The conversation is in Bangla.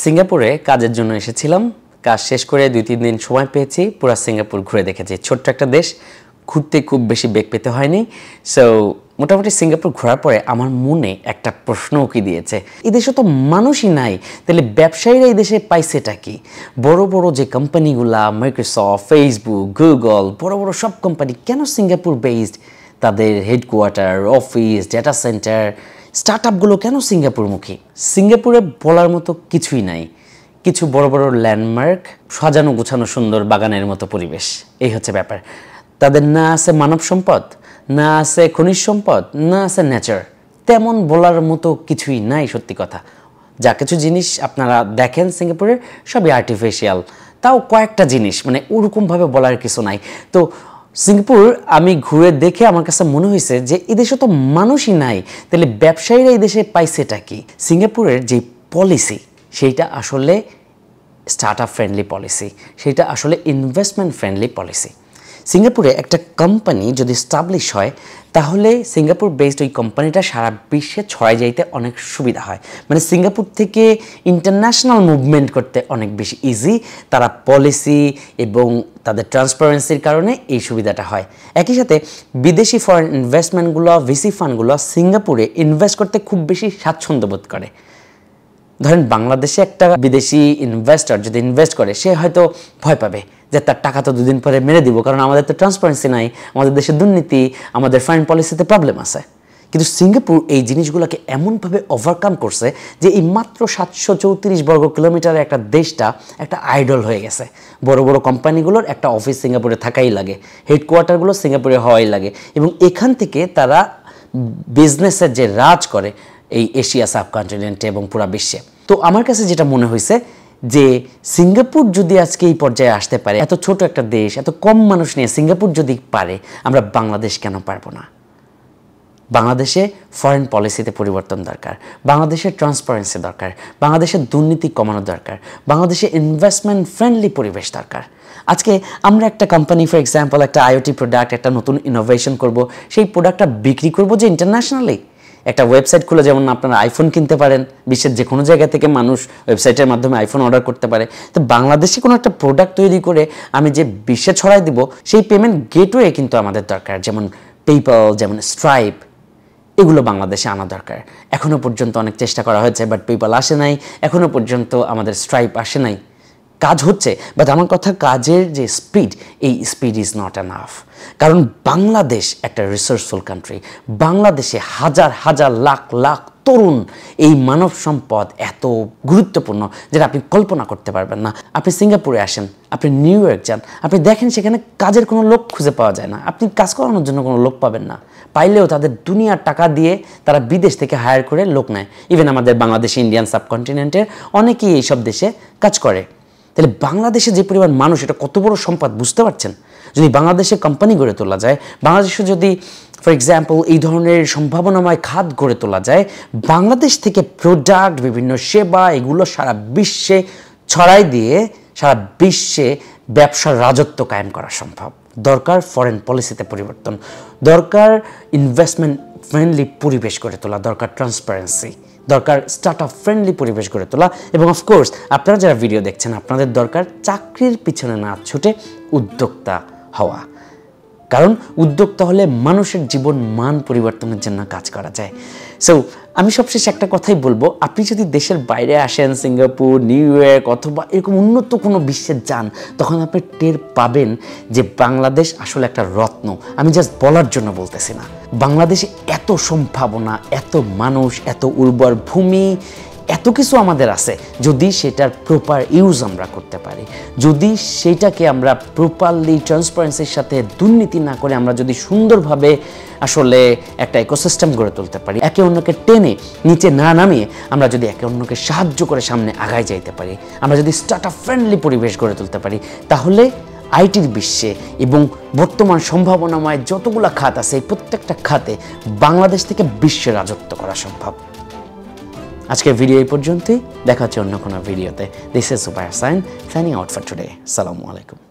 সিঙ্গাপুরে কাজের জন্য এসেছিলাম। কাজ শেষ করে 2-3 দিন সময় পেয়েছি, পুরো সিঙ্গাপুর ঘুরে দেখেছি। ছোট্ট একটা দেশ, ঘুরতে খুব বেশি বেগ পেতে হয়নি। সো মোটামুটি সিঙ্গাপুর ঘোরার পরে আমার মনে একটা প্রশ্ন উকি দিয়েছে, এই দেশে তো মানুষই নাই, তাহলে ব্যবসায়ীরা এই দেশে পাইছেটা কি? বড় বড় যে কোম্পানিগুলা, মাইক্রোসফট, ফেসবুক, গুগল, বড় বড় সব কোম্পানি কেন সিঙ্গাপুর বেসড? তাদের হেডকোয়ার্টার, অফিস, ডেটা সেন্টার, স্টার্টআপগুলো কেন সিঙ্গাপুরমুখী? সিঙ্গাপুরে বলার মতো কিছুই নাই। কিছু বড় বড় ল্যান্ডমার্ক, সাজানো গুছানো সুন্দর বাগানের মতো পরিবেশ, এই হচ্ছে ব্যাপার। তাদের না আছে মানব সম্পদ, না আছে খনিজ সম্পদ, না আছে নেচার, তেমন বলার মতো কিছুই নাই। সত্যি কথা, যা কিছু জিনিস আপনারা দেখেন সিঙ্গাপুরের সবই আর্টিফিশিয়াল, তাও কয়েকটা জিনিস, মানে ওরকমভাবে বলার কিছু নাই। তো সিঙ্গাপুর আমি ঘুরে দেখে আমার কাছে মনে হয়েছে যে এই দেশে তো মানুষই নাই, তাহলে ব্যবসায়ীরা এই দেশে পাইছেটা কি? সিঙ্গাপুরের যে পলিসি সেইটা আসলে স্টার্টআপ ফ্রেন্ডলি পলিসি, সেইটা আসলে ইনভেস্টমেন্ট ফ্রেন্ডলি পলিসি। সিঙ্গাপুরে একটা কোম্পানি যদি স্টাবলিশ হয়, তাহলে সিঙ্গাপুর বেসড ওই কোম্পানিটা সারা বিশ্বে ছড়াই যাইতে অনেক সুবিধা হয়। মানে সিঙ্গাপুর থেকে ইন্টারন্যাশনাল মুভমেন্ট করতে অনেক বেশি ইজি। তারা পলিসি এবং তাদের ট্রান্সপারেন্সির কারণে এই সুবিধাটা হয়। একই সাথে বিদেশি ফরেন ইনভেস্টমেন্টগুলো, ভিসি ফান্ডগুলো সিঙ্গাপুরে ইনভেস্ট করতে খুব বেশি স্বাচ্ছন্দ্য বোধ করে। ধরেন বাংলাদেশে একটা বিদেশি ইনভেস্টর যদি ইনভেস্ট করে, সে হয়তো ভয় পাবে যে তার টাকা তো 2 দিন পরে মেরে দিব, কারণ আমাদের তো ট্রান্সপারেন্সি নাই, আমাদের দেশে দুর্নীতি, আমাদের ফাইন পলিসিতে প্রবলেম আছে। কিন্তু সিঙ্গাপুর এই জিনিসগুলোকে এমনভাবে ওভারকাম করছে যে এই মাত্র 734 বর্গ কিলোমিটারের একটা দেশটা একটা আইডল হয়ে গেছে। বড় বড় কোম্পানিগুলোর একটা অফিস সিঙ্গাপুরে থাকাই লাগে, হেডকোয়ার্টারগুলো সিঙ্গাপুরে হওয়াই লাগে, এবং এখান থেকে তারা বিজনেসের যে রাজ করে এই এশিয়া সাবকন্টিনেন্টে এবং পুরা বিশ্বে। তো আমার কাছে যেটা মনে হয়েছে যে সিঙ্গাপুর যদি আজকে এই পর্যায়ে আসতে পারে, এত ছোট একটা দেশ, এত কম মানুষ নিয়ে সিঙ্গাপুর যদি পারে, আমরা বাংলাদেশ কেন পারবো না? বাংলাদেশে ফরেন পলিসিতে পরিবর্তন দরকার, বাংলাদেশের ট্রান্সপারেন্সি দরকার, বাংলাদেশের দুর্নীতি কমানো দরকার, বাংলাদেশে ইনভেস্টমেন্ট ফ্রেন্ডলি পরিবেশ দরকার। আজকে আমরা একটা কোম্পানি, ফর এক্সাম্পল একটা আইওটি প্রোডাক্ট, একটা নতুন ইনোভেশন করব, সেই প্রোডাক্টটা বিক্রি করব যে ইন্টারন্যাশনালি। একটা ওয়েবসাইট খুলে যেমন আপনারা আইফোন কিনতে পারেন, বিশ্বের যে কোনো জায়গা থেকে মানুষ ওয়েবসাইটের মাধ্যমে আইফোন অর্ডার করতে পারে। তো বাংলাদেশে কোনো একটা প্রোডাক্ট তৈরি করে আমি যে বিশ্বে ছড়াই দিব, সেই পেমেন্ট গেটওয়ে কিন্তু আমাদের দরকার, যেমন পেপ্যাল, যেমন স্ট্রাইপ, এগুলো বাংলাদেশে আনা দরকার। এখনও পর্যন্ত অনেক চেষ্টা করা হয়েছে, বাট পেপ্যাল আসে নাই, এখনও পর্যন্ত আমাদের স্ট্রাইপ আসে নাই। কাজ হচ্ছে, বাট আমার কথা কাজের যে স্পিড, এই স্পিড ইজ নট এনাফ। কারণ বাংলাদেশ একটা রিসোর্সফুল কান্ট্রি। বাংলাদেশে হাজার হাজার লাখ লাখ তরুণ, এই মানব সম্পদ এত গুরুত্বপূর্ণ যেটা আপনি কল্পনা করতে পারবেন না। আপনি সিঙ্গাপুরে আসেন, আপনি নিউ ইয়র্ক যান, আপনি দেখেন সেখানে কাজের কোনো লোক খুঁজে পাওয়া যায় না, আপনি কাজ করানোর জন্য কোনো লোক পাবেন না। পাইলেও তাদের দুনিয়ার টাকা দিয়ে তারা বিদেশ থেকে হায়ার করে লোক নেয়। ইভেন আমাদের বাংলাদেশ, ইন্ডিয়ান সাবকন্টিনেন্টের অনেকেই এইসব দেশে কাজ করে। তাহলে বাংলাদেশে যে পরিমাণ মানুষ, এটা কত বড় সম্পদ বুঝতে পারছেন? যদি বাংলাদেশে কোম্পানি গড়ে তোলা যায়, বাংলাদেশে যদি ফর এক্সাম্পল এই ধরনের সম্ভাবনাময় খাত গড়ে তোলা যায়, বাংলাদেশ থেকে প্রোডাক্ট, বিভিন্ন সেবা, এগুলো সারা বিশ্বে ছড়াই দিয়ে সারা বিশ্বে ব্যবসার রাজত্ব কায়েম করা সম্ভব। দরকার ফরেন পলিসিতে পরিবর্তন, দরকার ইনভেস্টমেন্ট ফ্রেন্ডলি পরিবেশ গড়ে তোলা, দরকার ট্রান্সপারেন্সি, দরকার স্টার্টআপ ফ্রেন্ডলি পরিবেশ গড়ে তোলা, এবং অফকোর্স আপনারা যারা ভিডিও দেখছেন, আপনাদের দরকার চাকরির পিছনে না ছুটে উদ্যোক্তা হওয়া। কারণ উদ্যোক্তা হলে মানুষের জীবন মান পরিবর্তনের জন্য কাজ করা যায়। সো আমি সবশেষে একটা কথাই বলবো, আপনি যদি দেশের বাইরে আসেন, সিঙ্গাপুর, নিউ ইয়র্ক অথবা এরকম উন্নত কোনো বিশ্বে যান, তখন আপনি টের পাবেন যে বাংলাদেশ আসলে একটা রত্ন। আমি জাস্ট বলার জন্য বলতেছি না, বাংলাদেশে এত সম্ভাবনা, এত মানুষ, এত উর্বর ভূমি, এত কিছু আমাদের আছে। যদি সেটার প্রপার ইউজ আমরা করতে পারি, যদি সেটাকে আমরা প্রপারলি ট্রান্সপারেন্সির সাথে দুর্নীতি না করে আমরা যদি সুন্দরভাবে আসলে একটা ইকোসিস্টেম গড়ে তুলতে পারি, একে অন্যকে টেনে নিচে না নামিয়ে আমরা যদি একে অন্যকে সাহায্য করে সামনে আগায় যাইতে পারি, আমরা যদি স্টার্টআপ ফ্রেন্ডলি পরিবেশ গড়ে তুলতে পারি, তাহলে আইটির বিশ্বে এবং বর্তমান সম্ভাবনাময় যতগুলো খাত আছে, এই প্রত্যেকটা খাতে বাংলাদেশ থেকে বিশ্বে রাজত্ব করা সম্ভব। আজকের ভিডিও এই পর্যন্তই, দেখা হচ্ছে অন্য কোনো ভিডিওতে। This is Subair Sain, signing out for today. আসসালামু আলাইকুম।